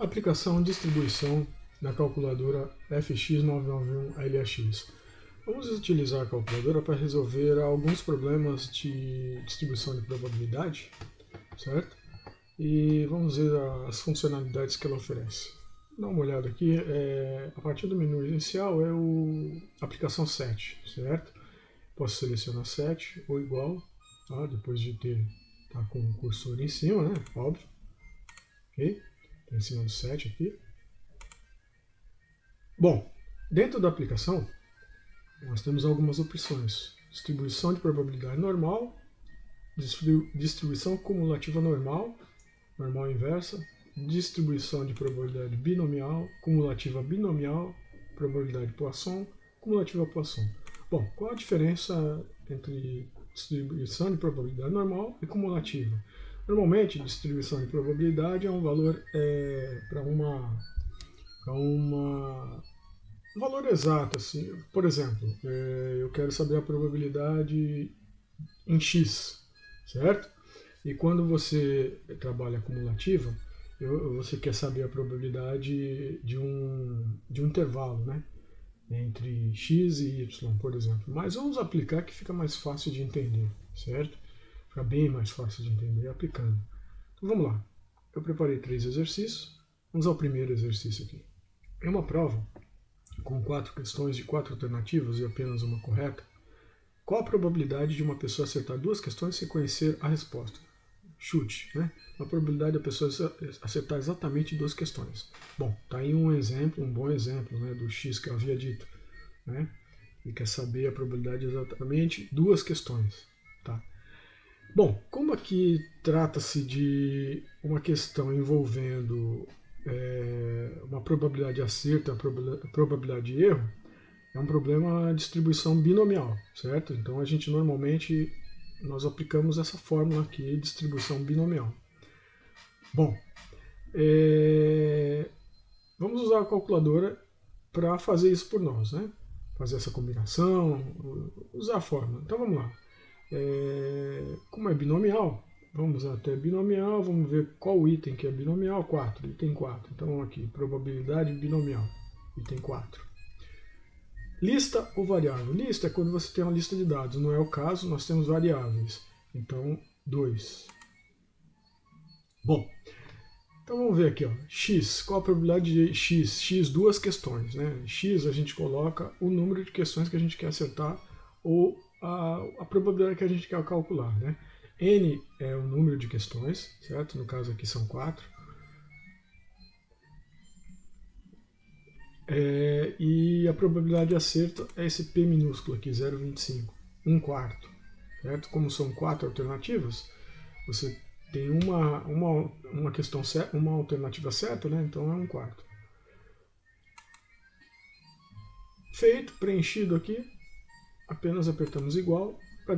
Aplicação distribuição na calculadora FX991LAX. Vamos utilizar a calculadora para resolver alguns problemas de distribuição de probabilidade, certo? E vamos ver as funcionalidades que ela oferece. Dá uma olhada aqui, a partir do menu inicial é a aplicação set, certo? Posso selecionar set ou igual, tá? Depois de tá com o cursor em cima, né? Óbvio. Ok? Está em cima do set aqui. Bom, dentro da aplicação, nós temos algumas opções. Distribuição de probabilidade normal, distribuição cumulativa normal, normal inversa, distribuição de probabilidade binomial, cumulativa binomial, probabilidade Poisson, cumulativa Poisson. Bom, qual a diferença entre distribuição de probabilidade normal e cumulativa? Normalmente, distribuição de probabilidade é um valor um valor exato. Assim. Por exemplo, eu quero saber a probabilidade em x, certo? E quando você trabalha cumulativa, você quer saber a probabilidade de um intervalo, né? Entre x e y, por exemplo. Mas vamos aplicar que fica mais fácil de entender, certo? Fica bem mais fácil de entender aplicando. Então vamos lá. Eu preparei 3 exercícios. Vamos ao primeiro exercício aqui. É uma prova com 4 questões de 4 alternativas e apenas uma correta. Qual a probabilidade de uma pessoa acertar 2 questões sem conhecer a resposta? Chute, né? A probabilidade da pessoa acertar exatamente 2 questões. Bom, tá aí um exemplo, um bom exemplo, né, do x que eu havia dito, né? E quer saber a probabilidade de exatamente 2 questões, tá? Bom, como aqui trata-se de uma questão envolvendo uma probabilidade de acerto e uma probabilidade de erro, é um problema de distribuição binomial, certo? Então a gente normalmente nós aplicamos essa fórmula aqui, distribuição binomial. Bom, vamos usar a calculadora para fazer isso por nós, né? Fazer essa combinação, usar a fórmula. Então vamos lá. Como é binomial, vamos até binomial, vamos ver qual item que é binomial, 4, item 4. Então aqui, probabilidade binomial, item 4. Lista ou variável? Lista é quando você tem uma lista de dados, não é o caso, nós temos variáveis. Então, 2. Bom, então vamos ver aqui, ó. X, qual a probabilidade de x? X, 2 questões, né? X a gente coloca o número de questões que a gente quer acertar ou a probabilidade que a gente quer calcular, né? N é o número de questões, certo? No caso aqui são 4. E a probabilidade de acerto é esse P minúsculo aqui, 0,25, 1/4, certo? Como são 4 alternativas, você tem uma questão certa, uma alternativa certa, né? Então é 1/4. Feito, preenchido aqui, apenas apertamos igual para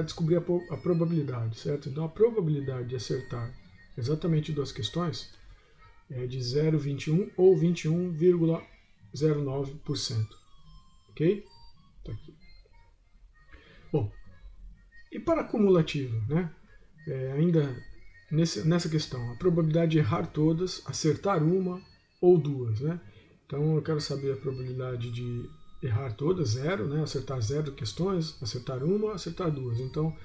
descobrir a probabilidade, certo? Então a probabilidade de acertar exatamente 2 questões é de 0,21 ou 21,09%. Ok? Tá aqui. Bom, e para a cumulativa, né? Ainda nessa questão, a probabilidade de errar todas, acertar uma ou 2, né? Então eu quero saber a probabilidade de errar todas, 0, né? Acertar 0 questões, acertar uma, acertar 2. Então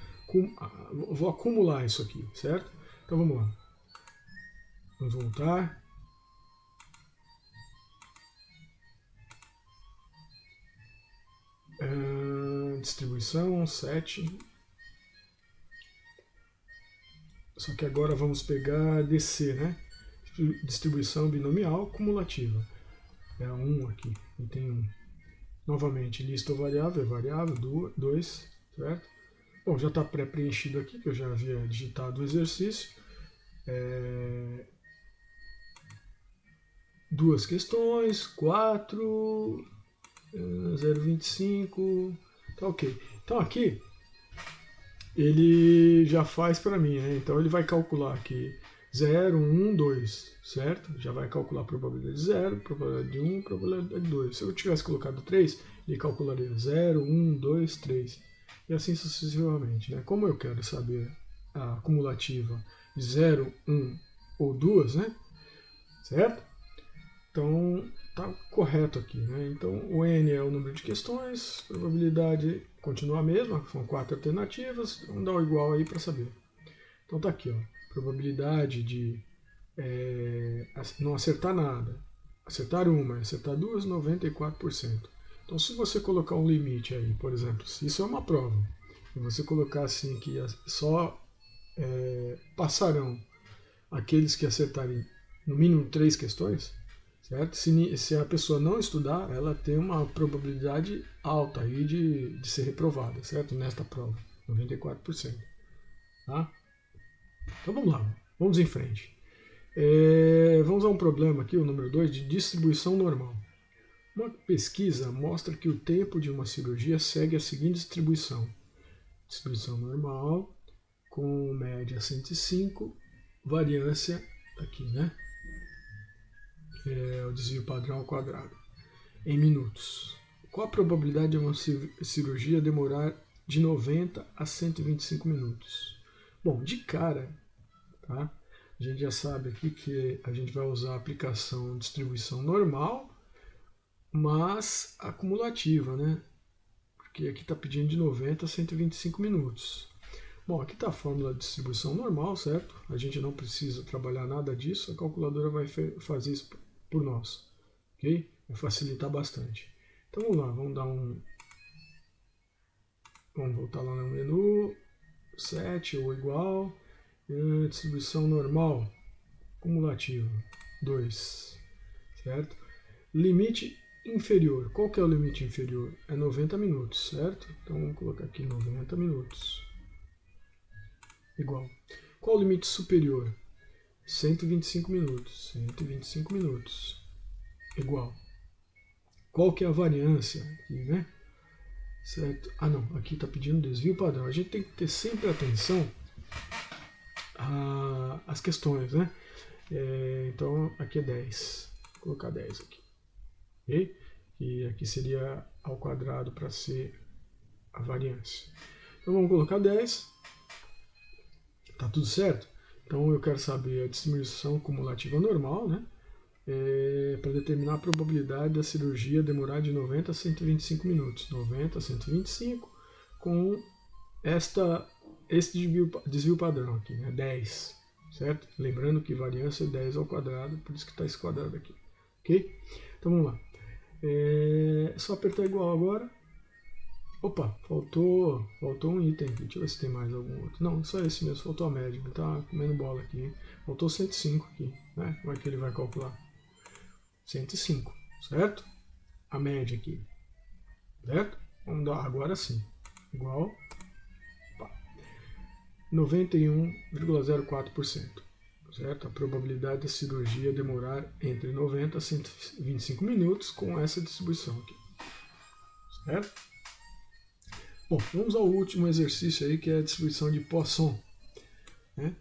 vou acumular isso aqui, certo? Então vamos lá. Vamos voltar. Distribuição, set. Só que agora vamos pegar DC, né? Distribuição binomial cumulativa. É 1 aqui, item 1. Novamente, lista ou variável, é variável, 2, certo? Bom, já está pré-preenchido aqui, que eu já havia digitado o exercício. 2 questões, 4, 0,25, tá ok. Então aqui, ele já faz para mim, né? Então ele vai calcular aqui 0, 1, 2, certo? Já vai calcular a probabilidade de 0, probabilidade de 1, probabilidade de 2. Se eu tivesse colocado 3, ele calcularia 0, 1, 2, 3. E assim sucessivamente, né? Como eu quero saber a cumulativa de 0, 1 ou 2, né? certo? Então, tá correto aqui, né? Então, o N é o número de questões, probabilidade continua a mesma, são 4 alternativas, vamos dar o igual aí para saber. Então tá aqui, ó, probabilidade de não acertar nada, acertar uma, acertar duas, 94%. Então, se você colocar um limite aí, por exemplo, se isso é uma prova, e você colocar assim que só passarão aqueles que acertarem no mínimo 3 questões, certo? Se a pessoa não estudar, ela tem uma probabilidade alta aí de ser reprovada, certo? Nesta prova, 94%. Tá? Então vamos lá, vamos em frente. Vamos a um problema aqui, o número 2, de distribuição normal. Uma pesquisa mostra que o tempo de uma cirurgia segue a seguinte distribuição. Distribuição normal, com média 105, variância aqui, né? O desvio padrão ao quadrado, em minutos. Qual a probabilidade de uma cirurgia demorar de 90 a 125 minutos? Bom, de cara, tá? A gente já sabe aqui que a gente vai usar a aplicação distribuição normal, mas acumulativa, né? Porque aqui está pedindo de 90 a 125 minutos. Bom, aqui está a fórmula de distribuição normal, certo? A gente não precisa trabalhar nada disso, a calculadora vai fazer isso por nós, ok? Vai facilitar bastante. Então vamos lá, vamos voltar lá no menu, 7 ou igual, distribuição normal, cumulativa, 2, certo? Limite inferior, qual que é o limite inferior? É 90 minutos, certo? Então vamos colocar aqui 90 minutos. Igual. Qual o limite superior? 125 minutos. 125 minutos. Igual. Qual que é a variância aqui, né? Certo? Ah, não. Aqui está pedindo desvio padrão. A gente tem que ter sempre atenção às questões, né? Então, aqui é 10. Vou colocar 10 aqui. Ok? E aqui seria ao quadrado para ser a variância. Então, vamos colocar 10. Tá tudo certo? Então eu quero saber a distribuição cumulativa normal, né? Para determinar a probabilidade da cirurgia demorar de 90 a 125 minutos. 90 a 125 com este desvio padrão aqui, né? 10, certo? Lembrando que variância é 10 ao quadrado, por isso que está esse quadrado aqui. Ok? Então vamos lá. É só apertar igual agora. Opa, faltou um item aqui. Deixa eu ver se tem mais algum outro. Não, só esse mesmo. Faltou a média. Ele tá comendo bola aqui. Hein? Faltou 105 aqui. Né? Como é que ele vai calcular? 105, certo? A média aqui. Certo? Vamos dar agora sim. Igual 91,04%. Certo? A probabilidade da cirurgia demorar entre 90 a 125 minutos com essa distribuição aqui. Certo? Bom, vamos ao último exercício aí, que é a distribuição de Poisson. Né?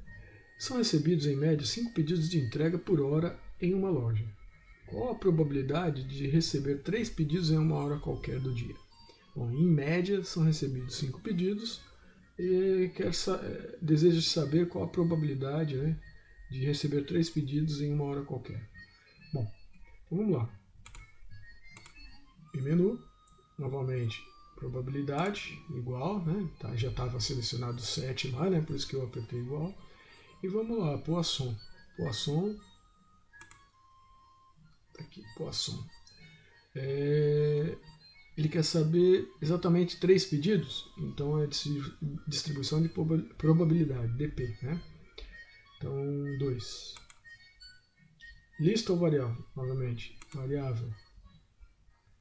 São recebidos em média 5 pedidos de entrega por hora em uma loja. Qual a probabilidade de receber 3 pedidos em uma hora qualquer do dia? Bom, em média são recebidos 5 pedidos e deseja saber qual a probabilidade, né, de receber 3 pedidos em uma hora qualquer. Bom, então vamos lá. Em menu, novamente, probabilidade igual, né? Tá, já estava selecionado 7 lá, né? Por isso que eu apertei igual. E vamos lá, Poisson. Poisson. Tá aqui, Poisson. Ele quer saber exatamente 3 pedidos, então é distribuição de probabilidade, DP, né? Então, 2. Lista ou variável? Novamente, variável.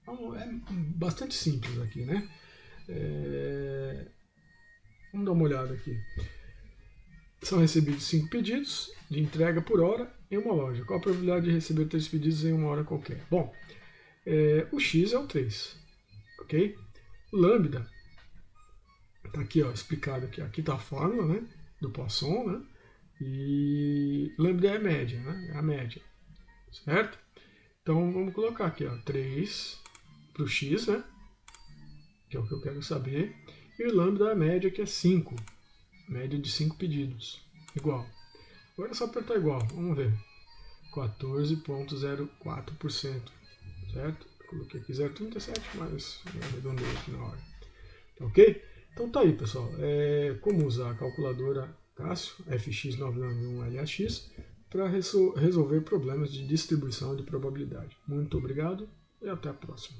Então, é bastante simples aqui, né? Vamos dar uma olhada aqui. São recebidos 5 pedidos de entrega por hora em uma loja. Qual a probabilidade de receber 3 pedidos em uma hora qualquer? Bom, o X é o 3, ok? Lambda, está aqui, ó, explicado aqui. Aqui está a fórmula, né, do Poisson, né? E lambda é a média, né? É a média, certo? Então vamos colocar aqui, ó, 3 para o X, né? Que é o que eu quero saber. E o lambda é a média, que é 5. Média de 5 pedidos. Igual. Agora é só apertar igual. Vamos ver. 14,04%, certo? Eu coloquei aqui 0,37, mas arredondei aqui na hora. Tá ok? Então tá aí, pessoal. Como usar a calculadora Casio FX991LAX para resolver problemas de distribuição de probabilidade. Muito obrigado e até a próxima.